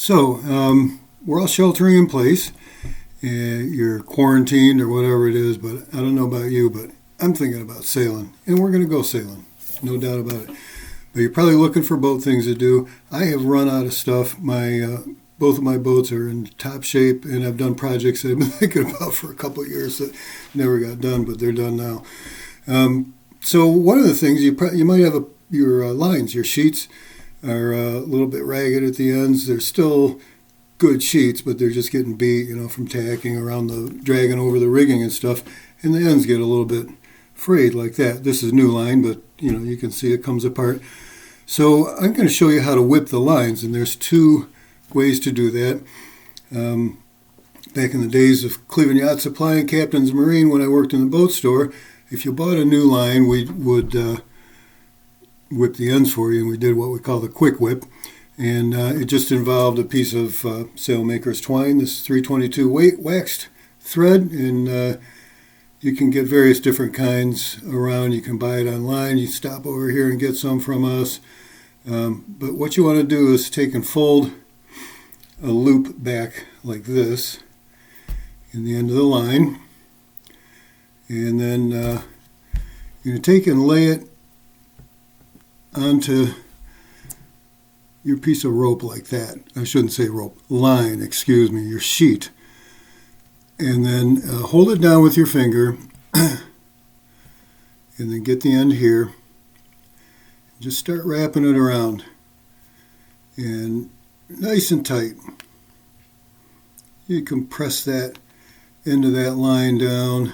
So, we're all sheltering in place. You're quarantined or whatever it is, but I don't know about you, but I'm thinking about sailing, and we're going to go sailing, no doubt about it. But you're probably looking for boat things to do. I have run out of stuff. Both of my boats are in top shape, and I've done projects that I've been thinking about for a couple of years that never got done, but they're done now. So one of the things you might have your lines, your sheets are a little bit ragged at the ends. They're still good sheets, but they're just getting beat, from tacking around dragging over the rigging and stuff, and the ends get a little bit frayed like that. This is new line, but you can see it comes apart. So I'm going to show you how to whip the lines, and there's two ways to do that. Back in the days of Cleveland Yacht Supply and Captain's Marine, when I worked in the boat store, if you bought a new line, we would whip the ends for you, and we did what we call the quick whip. And it just involved a piece of sailmaker's twine, this 322 weight waxed thread, and you can get various different kinds around. You can buy it online. You stop over here and get some from us. But what you want to do is take and fold a loop back like this in the end of the line. And then you're going to take and lay it onto your piece of rope like that. I shouldn't say rope, line, excuse me, your sheet. And then hold it down with your finger and then get the end here. Just start wrapping it around and nice and tight. You can press that end of that line down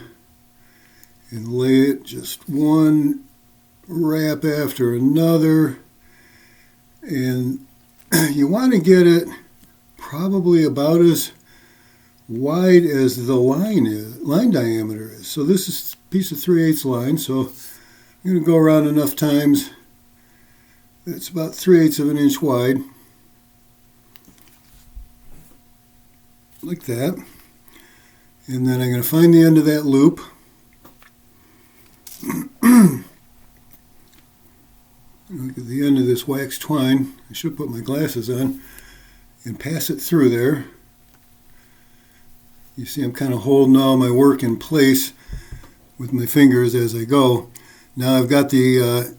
and lay it just one wrap after another. And you want to get it probably about as wide as the line diameter is. So this is a piece of 3/8 line, so I'm going to go around enough times. It's about 3/8 of an inch wide, like that. And then I'm going to find the end of that loop. Look at the end of this wax twine. I should put my glasses on and pass it through there. You see I'm kind of holding all my work in place with my fingers as I go. Now I've got the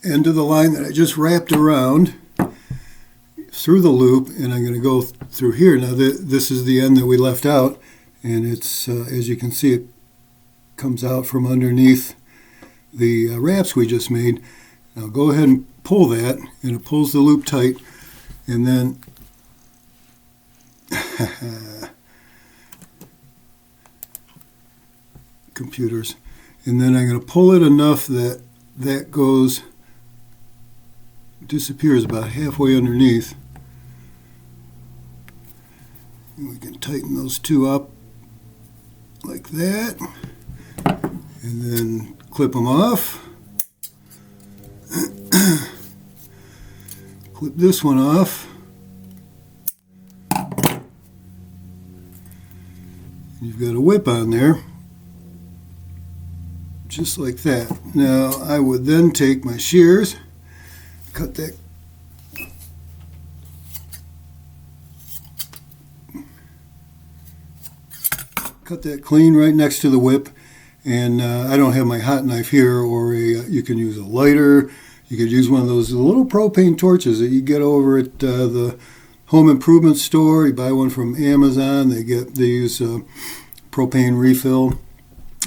end of the line that I just wrapped around through the loop, and I'm going to go through here. Now this is the end that we left out, and it's as you can see, it comes out from underneath the wraps we just made. Now go ahead and pull that, and it pulls the loop tight, and then computers, and then I'm going to pull it enough that disappears about halfway underneath. And we can tighten those two up like that, and then clip them off. Clip this one off. You've got a whip on there, just like that. Now I would then take my shears, cut that clean right next to the whip. And I don't have my hot knife here, or you can use a lighter. You could use one of those little propane torches that you get over at the home improvement store. You buy one from Amazon. They use propane refill,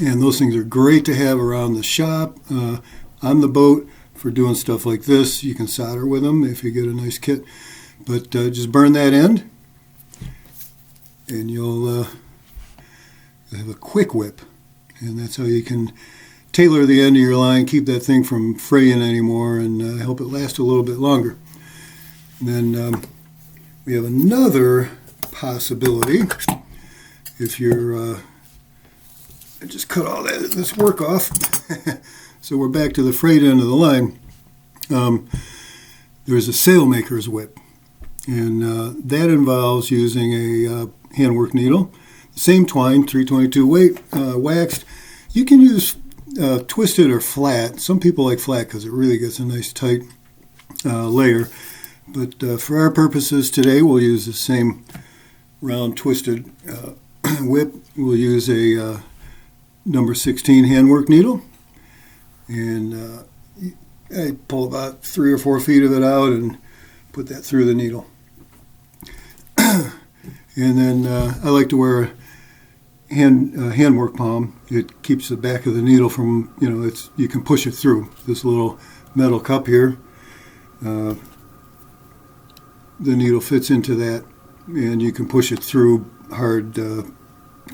and those things are great to have around the shop, on the boat for doing stuff like this. You can solder with them if you get a nice kit, but just burn that end, and you'll have a quick whip. And that's how you can tailor the end of your line, keep that thing from fraying anymore, and help it last a little bit longer. And then we have another possibility. If you're, I just cut all this work off. So we're back to the frayed end of the line. There's a sailmaker's whip, and that involves using a handwork needle. Same twine, 322 weight, waxed. You can use twisted or flat. Some people like flat because it really gets a nice tight layer. But for our purposes today, we'll use the same round twisted whip. We'll use a number 16 handwork needle, and I pull about 3 or 4 feet of it out and put that through the needle. And then I like to wear a handwork palm. It keeps the back of the needle from, you can push it through. This little metal cup here, the needle fits into that, and you can push it through hard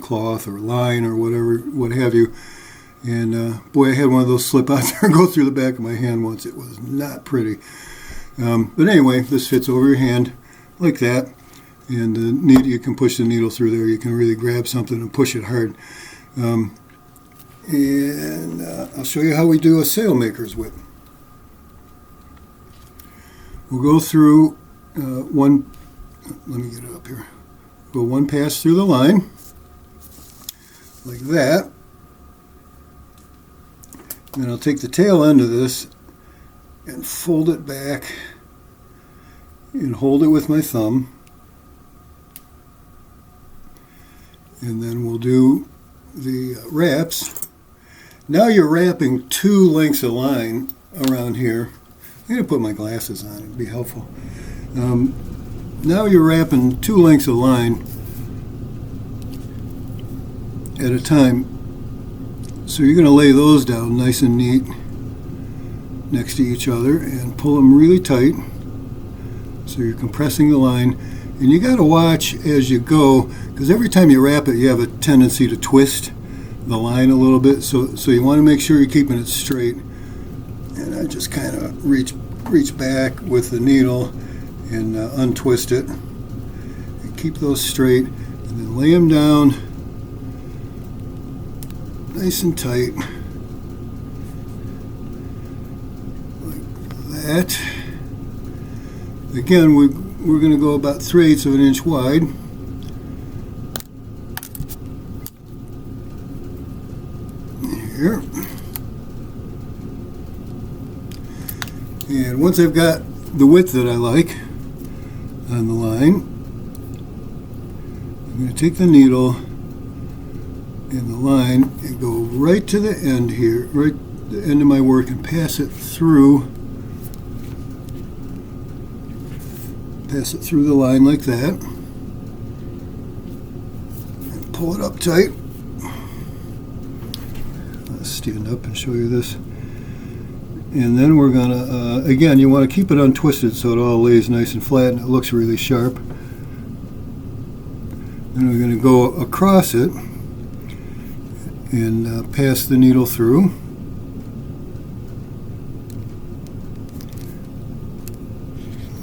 cloth or line or whatever, what have you. And boy, I had one of those slip out there and go through the back of my hand once. It was not pretty. But anyway, this fits over your hand like that. And you can push the needle through there. You can really grab something and push it hard. And I'll show you how we do a sailmaker's whip. We'll go through one, let me get it up here. Go one pass through the line, like that. Then I'll take the tail end of this and fold it back and hold it with my thumb. And then we'll do the wraps. Now you're wrapping 2 lengths of line around here. I'm going to put my glasses on, it'd be helpful. Now you're wrapping 2 lengths of line at a time. So you're going to lay those down nice and neat next to each other and pull them really tight. So you're compressing the line. And you got to watch as you go, because every time you wrap it, you have a tendency to twist the line a little bit. So you want to make sure you're keeping it straight. And I just kind of reach back with the needle and untwist it. And keep those straight. And then lay them down nice and tight. Like that. Again, we're going to go about 3/8 of an inch wide. Here. And once I've got the width that I like on the line, I'm going to take the needle and the line and go right to the end here, right the end of my work, and pass it through the line like that, and pull it up tight. I'll stand up and show you this. And then we're going to, again, you want to keep it untwisted so it all lays nice and flat and it looks really sharp. Then we're going to go across it and pass the needle through.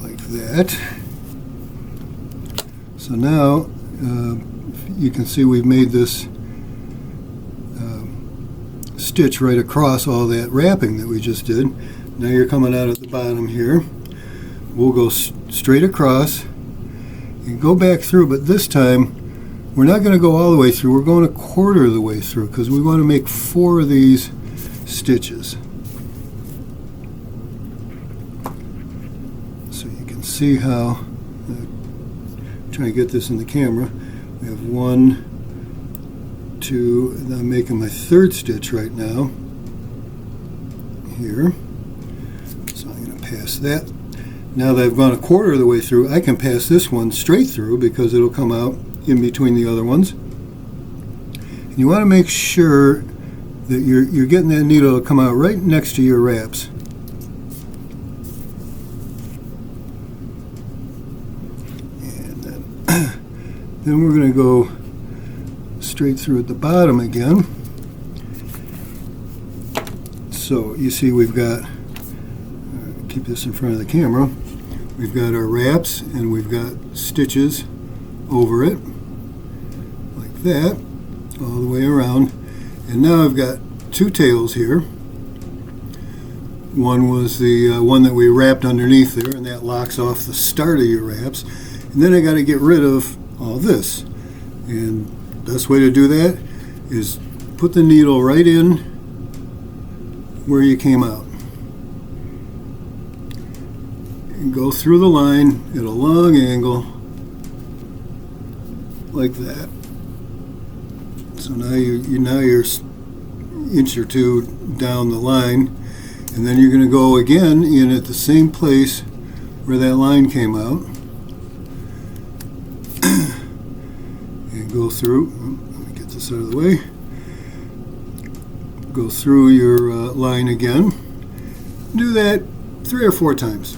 Like that. So now you can see we've made this stitch right across all that wrapping that we just did. Now you're coming out at the bottom here. We'll go straight across and go back through, but this time we're not going to go all the way through. We're going 1/4 of the way through because we want to make 4 of these stitches. So you can see how, trying to get this in the camera, we have 1, 2, and I'm making my 3rd stitch right now here. So I'm going to pass that. Now that I've gone 1/4 of the way through, I can pass this one straight through because it'll come out in between the other ones. And you want to make sure that you're getting that needle to come out right next to your wraps. And then we're going to go straight through at the bottom again. So you see we've got, keep this in front of the camera, we've got our wraps and we've got stitches over it like that all the way around. And now I've got 2 tails here. One was the one that we wrapped underneath there, and that locks off the start of your wraps. And then I got to get rid of all this. And the best way to do that is put the needle right in where you came out. and go through the line at a long angle like that. So now you're inch or two down the line, and then you're going to go again in at the same place where that line came out and go through. Let me get this out of the way. Go through your line again. Do that 3 or 4 times.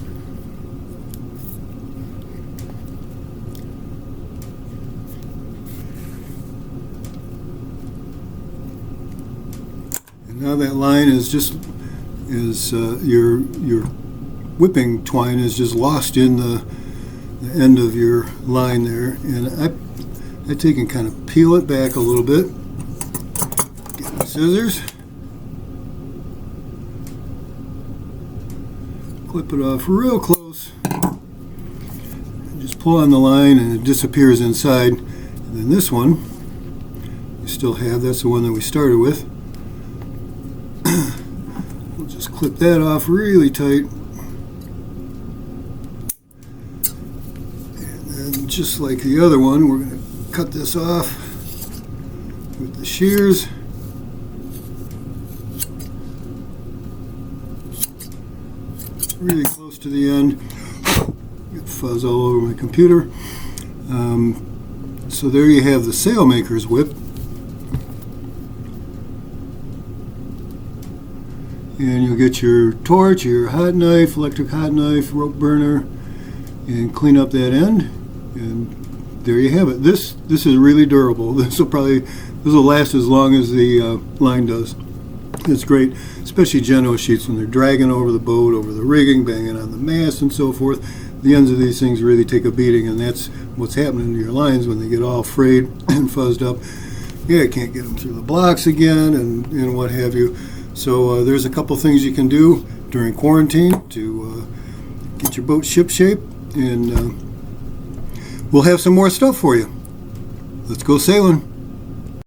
And now that line is your whipping twine is just lost in the end of your line there, and I take and kind of peel it back a little bit. Get my scissors. Clip it off real close, and just pull on the line and it disappears inside. And then this one we still have, that's the one that we started with. We'll just clip that off really tight, and then just like the other one, we're going to cut this off with the shears. Really close to the end. Get fuzz all over my computer. So there you have the Sailmaker's whip. And you'll get your torch, your hot knife, electric hot knife, rope burner, and clean up that end. And there you have it. This is really durable. This will last as long as the line does. It's great, especially Genoa sheets when they're dragging over the boat, over the rigging, banging on the mast and so forth. The ends of these things really take a beating, and that's what's happening to your lines when they get all frayed and fuzzed up. Yeah, you can't get them through the blocks again and what have you. So there's a couple things you can do during quarantine to get your boat ship shape, and we'll have some more stuff for you. Let's go sailing.